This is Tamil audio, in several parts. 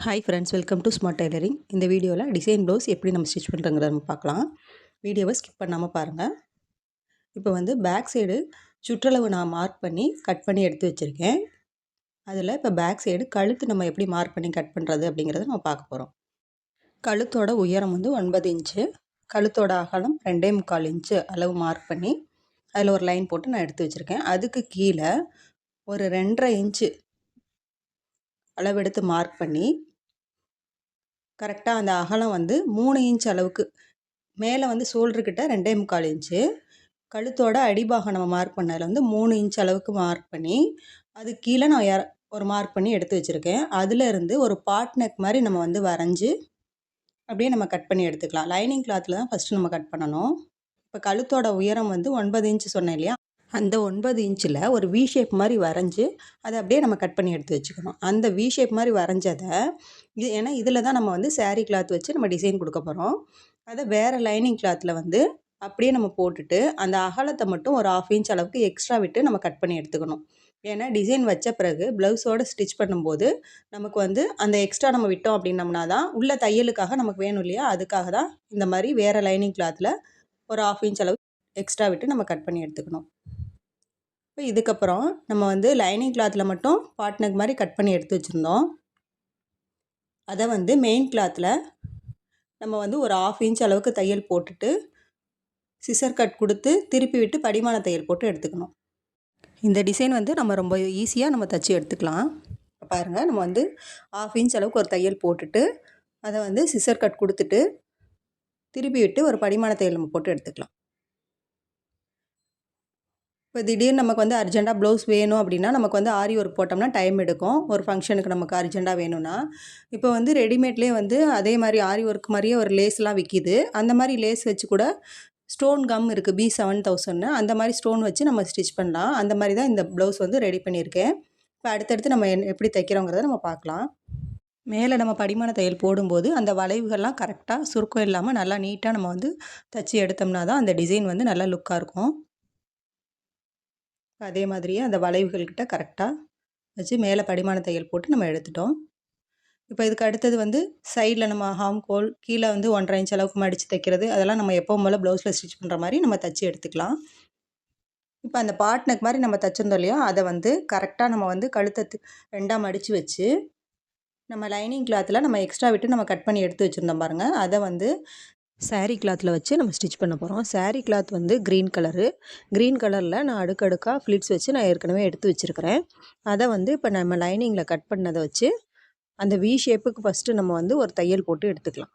Hi friends, welcome to smart tailoring. இந்த வீடியோவில் டிசைன் ப்ளவுஸ் எப்படி நம்ம ஸ்டிச் பண்ணுறங்கிறத நம்ம பார்க்கலாம். வீடியோவை ஸ்கிப் பண்ணாமல் பாருங்கள். இப்போ வந்து பேக் சைடு சுற்றளவு நான் மார்க் பண்ணி கட் பண்ணி எடுத்து வச்சுருக்கேன். அதில் இப்போ பேக் சைடு கழுத்து நம்ம எப்படி மார்க் பண்ணி கட் பண்ணுறது அப்படிங்கிறத நம்ம பார்க்க போகிறோம். கழுத்தோட உயரம் வந்து 9 இன்ச்சு, கழுத்தோட அகலம் 2.25 இன்ச்சு அளவு மார்க் பண்ணி அதில் ஒரு லைன் போட்டு நான் எடுத்து வச்சுருக்கேன். அதுக்கு கீழே ஒரு 2.5 இன்ச்சு அளவெடுத்து மார்க் பண்ணி கரெக்டாக அந்த அகலம் வந்து 3 இன்ச் அளவுக்கு மேலே வந்து ஷோல்டர்கிட்ட 2.25 இன்ச்சு, கழுத்தோட அடிபாகம் நம்ம மார்க் பண்ணதில் வந்து 3 இன்ச் அளவுக்கு மார்க் பண்ணி அது கீழே நான் ஒரு மார்க் பண்ணி எடுத்து வச்சுருக்கேன். அதிலேருந்து ஒரு பாட் நெக் மாதிரி நம்ம வந்து வரைஞ்சி அப்படியே நம்ம கட் பண்ணி எடுத்துக்கலாம். லைனிங் கிளாத்தில் தான் ஃபஸ்ட்டு நம்ம கட் பண்ணணும். இப்போ கழுத்தோட உயரம் வந்து 9 இன்ச்சு சொன்னேன் இல்லையா, அந்த 9 இன்ச்சில் ஒரு வி ஷேப் மாதிரி வரைஞ்சி அதை அப்படியே நம்ம கட் பண்ணி எடுத்து வச்சுக்கணும். அந்த வி ஷேப் மாதிரி வரைஞ்சதை ஏன்னா இதில் தான் நம்ம வந்து சாரீ கிளாத் வச்சு நம்ம டிசைன் கொடுக்க போகிறோம். அதை வேறு லைனிங் கிளாத்தில் வந்து அப்படியே நம்ம போட்டுட்டு அந்த அகலத்தை மட்டும் ஒரு 1/2 இன்ச் அளவுக்கு எக்ஸ்ட்ரா விட்டு நம்ம கட் பண்ணி எடுத்துக்கணும். ஏன்னா டிசைன் வச்ச பிறகு ப்ளவுஸோடு ஸ்டிச் பண்ணும்போது நமக்கு வந்து அந்த எக்ஸ்ட்ரா நம்ம விட்டோம் அப்படின்னம்னா தான் உள்ள தையலுக்காக நமக்கு வேணும் இல்லையா, அதுக்காக தான் இந்த மாதிரி வேறு லைனிங் கிளாத்தில் ஒரு 1/2 இன்ச் அளவுக்கு எக்ஸ்ட்ரா விட்டு நம்ம கட் பண்ணி எடுத்துக்கணும். இப்போ இதுக்கப்புறம் நம்ம வந்து லைனிங் கிளாத்தில் மட்டும் பாட் நெக் மாதிரி கட் பண்ணி எடுத்து வச்சுருந்தோம். அதை வந்து மெயின் கிளாத்தில் நம்ம வந்து ஒரு 1/2 இன்ச் அளவுக்கு தையல் போட்டுட்டு சிசர் கட் கொடுத்து திருப்பி விட்டு படிமான தையல் போட்டு எடுத்துக்கணும். இந்த டிசைன் வந்து நம்ம ரொம்ப ஈஸியாக நம்ம தைச்சி எடுத்துக்கலாம். பாருங்கள், நம்ம வந்து 1/2 இன்ச் அளவுக்கு ஒரு தையல் போட்டுட்டு அதை வந்து சிசர் கட் கொடுத்துட்டு திருப்பி விட்டு ஒரு படிமான தையல் நம்ம போட்டு எடுத்துக்கலாம். இப்போ திடீர்னு நமக்கு வந்து அர்ஜெண்ட்டாக ப்ளவுஸ் வேணும் அப்படின்னா நமக்கு வந்து ஆரி ஒர்க் போட்டோம்னா டைம் எடுக்கும். ஒரு ஃபங்க்ஷனுக்கு நமக்கு அர்ஜெண்ட்டாக வேணும்னா இப்போ வந்து ரெடிமேட்லேயே வந்து அதே மாதிரி ஆரி ஒர்க் மாதிரியே ஒரு லேஸ்லாம் விற்கிது. அந்த மாதிரி லேஸ் வச்சு கூட ஸ்டோன் கம் இருக்குது, B7000 அந்த மாதிரி ஸ்டோன் வச்சு நம்ம ஸ்டிச் பண்ணலாம். அந்த மாதிரி தான் இந்த ப்ளவுஸ் வந்து ரெடி பண்ணியிருக்கேன். இப்போ அடுத்தடுத்து நம்ம எப்படி தைக்கிறோங்கிறத நம்ம பார்க்கலாம். மேலே நம்ம படிமான தையல் போடும்போது அந்த வளைவுகள்லாம் கரெக்டாக சுருக்கம் இல்லாமல் நல்லா நீட்டாக நம்ம வந்து தைச்சி எடுத்தோம்னா தான் அந்த டிசைன் வந்து நல்லா லுக்காக இருக்கும். அதே மாதிரியே அந்த வளைவுகள்கிட்ட கரெக்டாக வச்சு மேலே படிமான தையல் போட்டு நம்ம எடுத்துட்டோம். இப்போ இதுக்கு அடுத்தது வந்து சைடில் நம்ம ஹாம்கோல் கீழே வந்து 1.5 இன்ச் அளவுக்கு மடித்து தைக்கிறது, அதெல்லாம் நம்ம எப்பவும் போல் ப்ளவுஸில் ஸ்டிச் பண்ணுற மாதிரி நம்ம தைச்சி எடுத்துக்கலாம். இப்போ அந்த பாட் நெக் மாதிரி நம்ம தைச்சிருந்தோம் இல்லையா, அதை வந்து கரெக்டாக நம்ம வந்து கழுத்தை 2ஆக மடித்து வச்சு நம்ம லைனிங் கிளாத்தில் நம்ம எக்ஸ்ட்ரா விட்டு நம்ம கட் பண்ணி எடுத்து வச்சுருந்தோம் பாருங்கள், அதை வந்து சாரீ கிளாத்தில் வச்சு நம்ம ஸ்டிச் பண்ண போகிறோம். சாரீ கிளாத் வந்து க்ரீன் கலரில் நான் அடுக்கடுக்காக ஃப்ளிட்ஸ் வச்சு நான் ஏற்கனவே எடுத்து வச்சுருக்கிறேன். அதை வந்து இப்போ நம்ம லைனிங்கில் கட் பண்ணதை வச்சு அந்த வி ஷேப்புக்கு ஃபஸ்ட்டு நம்ம வந்து ஒரு தையல் போட்டு எடுத்துக்கலாம்.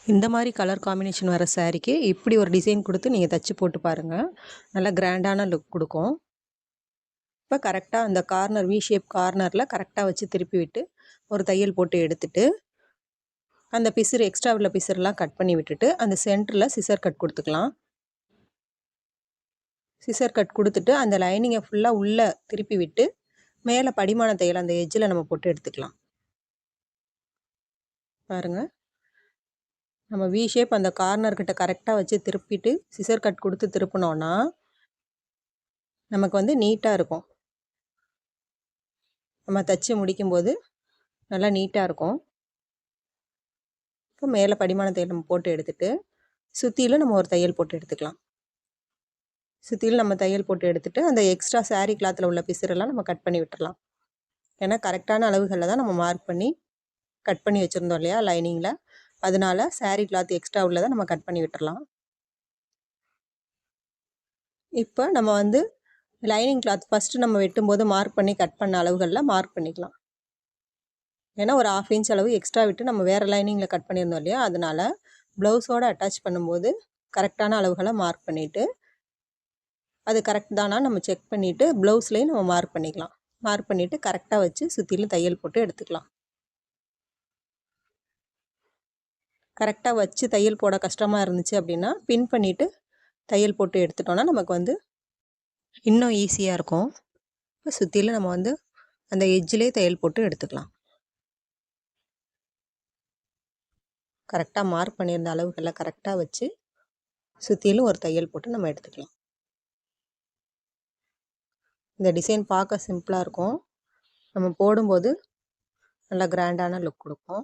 இந்த மாதிரி கலர் காம்பினேஷன் வர சாரீக்கு இப்படி ஒரு டிசைன் கொடுத்து நீங்கள் தைச்சி போட்டு பாருங்கள், நல்லா கிராண்டான லுக் கொடுக்கும். இப்போ கரெக்டாக அந்த கார்னர் வி ஷேப் கார்னரில் கரெக்டாக வச்சு திருப்பி விட்டு ஒரு தையல் போட்டு எடுத்துட்டு அந்த பிசுறு எக்ஸ்ட்ரா உள்ள பிசுறுலாம் கட் பண்ணி விட்டுட்டு அந்த சென்டரில் சிசர் கட் கொடுத்துக்கலாம். சிசர் கட் கொடுத்துட்டு அந்த லைனிங்கை ஃபுல்லாக உள்ளே திருப்பி விட்டு மேலே படிமான தையல் அந்த எட்ஜில் நம்ம போட்டு எடுத்துக்கலாம். பாருங்கள், நம்ம வி ஷேப் அந்த கார்னர்கிட்ட கரெக்டாக வச்சு திருப்பிட்டு சிசர் கட் கொடுத்து திருப்பினோன்னா நமக்கு வந்து நீட்டாக இருக்கும். நம்ம தைச்சி முடிக்கும்போது நல்லா நீட்டாக இருக்கும். இப்போ மேலே படிமான தையல் நம்ம போட்டு எடுத்துகிட்டு சுற்றிலும் நம்ம ஒரு தையல் போட்டு எடுத்துக்கலாம். சுற்றிலும் நம்ம தையல் போட்டு எடுத்துகிட்டு அந்த எக்ஸ்ட்ரா சாரீ கிளாத்தில் உள்ள பிசுறெல்லாம் நம்ம கட் பண்ணி விட்டுறலாம். ஏன்னா கரெக்டான அளவுகளில் தான் நம்ம மார்க் பண்ணி கட் பண்ணி வச்சுருந்தோம் இல்லையா லைனிங்கில், அதனால் சாரீ கிளாத் எக்ஸ்ட்ரா உள்ளதை நம்ம கட் பண்ணி விட்டுறலாம். இப்போ நம்ம வந்து லைனிங் கிளாத் ஃபஸ்ட்டு நம்ம வெட்டும்போது மார்க் பண்ணி கட் பண்ண அளவுகளில் மார்க் பண்ணிக்கலாம். ஏன்னா ஒரு 1/2 இன்ச் அளவு எக்ஸ்ட்ரா விட்டு நம்ம வேறு லைனிங்கில் கட் பண்ணியிருந்தோம் இல்லையா, அதனால் ப்ளவுஸோடு அட்டாச் பண்ணும்போது கரெக்டான அளவுகளை மார்க் பண்ணிவிட்டு அது கரெக்ட் தானா நம்ம செக் பண்ணிவிட்டு ப்ளவுஸ்லேயும் நம்ம மார்க் பண்ணிக்கலாம். மார்க் பண்ணிவிட்டு கரெக்டாக வச்சு சுற்றிலும் தையல் போட்டு எடுத்துக்கலாம். கரெக்டாக வச்சு தையல் போட கஷ்டமாக இருந்துச்சு அப்படின்னா பின் பண்ணிவிட்டு தையல் போட்டு எடுத்துட்டோன்னா நமக்கு வந்து இன்னும் ஈஸியாக இருக்கும். இப்போ சுற்றிலும் நம்ம வந்து அந்த எட்ஜிலே தையல் போட்டு எடுத்துக்கலாம். கரெக்டாக மார்க் பண்ணியிருந்த அளவுகளில் கரெக்டாக வச்சு சுற்றிலும் ஒரு தையல் போட்டு நம்ம எடுத்துக்கலாம். இந்த டிசைன் பார்க்க சிம்பிளாக இருக்கும், நம்ம போடும்போது நல்லா கிராண்டான லுக் கொடுக்கும்.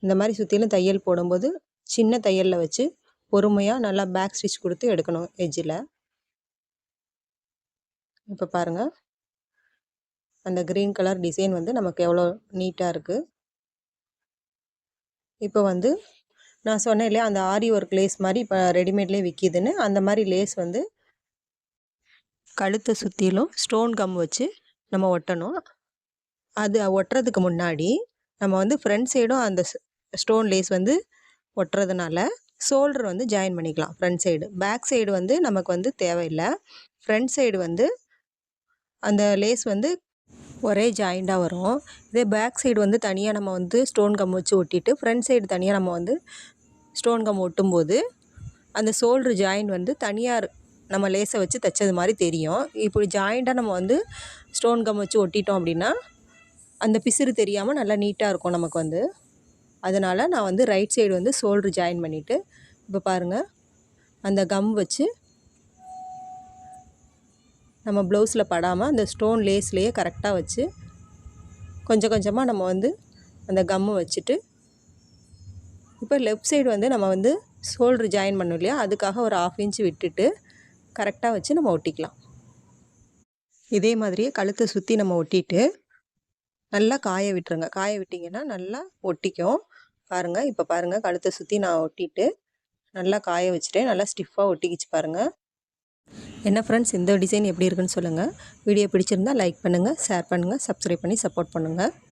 இந்த மாதிரி சுற்றிலும் தையல் போடும்போது சின்ன தையலில் வச்சு பொறுமையாக நல்லா பேக் ஸ்டிச் கொடுத்து எடுக்கணும் எட்ஜில். இப்போ பாருங்கள், அந்த க்ரீன் கலர் டிசைன் வந்து நமக்கு எவ்வளோ நீட்டாக இருக்குது. இப்போ வந்து நான் சொன்னேன் இல்லையா, அந்த ஆரி ஒர்க் லேஸ் மாதிரி இப்போ ரெடிமேட்லேயே விற்கிதுன்னு, அந்த மாதிரி லேஸ் வந்து கழுத்தை சுற்றிலும் ஸ்டோன் கம் வச்சு நம்ம ஒட்டணும். அது ஒட்டுறதுக்கு முன்னாடி நம்ம வந்து ஃப்ரண்ட் சைடும் அந்த ஸ்டோன் லேஸ் வந்து ஒட்டுறதுனால ஷோல்டர் வந்து ஜாயின் பண்ணிக்கலாம். ஃப்ரண்ட் சைடு, பேக் சைடு வந்து நமக்கு வந்து தேவையில்லை. ஃப்ரண்ட் சைடு வந்து அந்த லேஸ் வந்து ஒரே ஜாயிண்டாக வரும். இதே பேக் சைடு வந்து தனியாக நம்ம வந்து ஸ்டோன் கம் வச்சு ஒட்டிட்டு ஃப்ரண்ட் சைடு தனியாக நம்ம வந்து ஸ்டோன் கம் ஒட்டும்போது அந்த ஷோல்டர் ஜாயின் வந்து தனியாக நம்ம லேஸை வச்சு தைச்சது மாதிரி தெரியும். இப்படி ஜாயிண்டாக நம்ம வந்து ஸ்டோன் கம் வச்சு ஒட்டிட்டோம் அப்படின்னா அந்த பிசுறு தெரியாமல் நல்லா நீட்டாக இருக்கும் நமக்கு வந்து. அதனால் நான் வந்து ரைட் சைடு வந்து ஷோல்டர் ஜாயின் பண்ணிவிட்டு இப்போ பாருங்கள், அந்த கம் வச்சு நம்ம ப்ளவுஸில் படாமல் அந்த ஸ்டோன் லேஸ்லேயே கரெக்டாக வச்சு கொஞ்சம் கொஞ்சமாக நம்ம வந்து அந்த கம்மு வச்சுட்டு இப்போ லெஃப்ட் சைடு வந்து நம்ம வந்து ஷோல்டர் ஜாயின் பண்ணோம் இல்லையா, அதுக்காக ஒரு 1/2 இன்ச் விட்டுட்டு கரெக்டாக வச்சு நம்ம ஒட்டிக்கலாம். இதே மாதிரியே கழுத்தை சுற்றி நம்ம ஒட்டிட்டு நல்லா காய விட்டுருங்க. காய விட்டிங்கன்னா நல்லா ஒட்டிக்கும். பாருங்கள், இப்போ பாருங்கள், கழுத்தை சுற்றி நான் ஒட்டிட்டு நல்லா காய வச்சுட்டேன். நல்லா ஸ்டிஃபாக ஒட்டிக்கிச்சு பாருங்கள். என்ன ஃப்ரெண்ட்ஸ், இந்த டிசைன் எப்படி இருக்குன்னு சொல்லுங்கள். வீடியோ பிடிச்சிருந்தால் லைக் பண்ணுங்கள், ஷேர் பண்ணுங்கள், சப்ஸ்கிரைப் பண்ணி சப்போர்ட் பண்ணுங்கள்.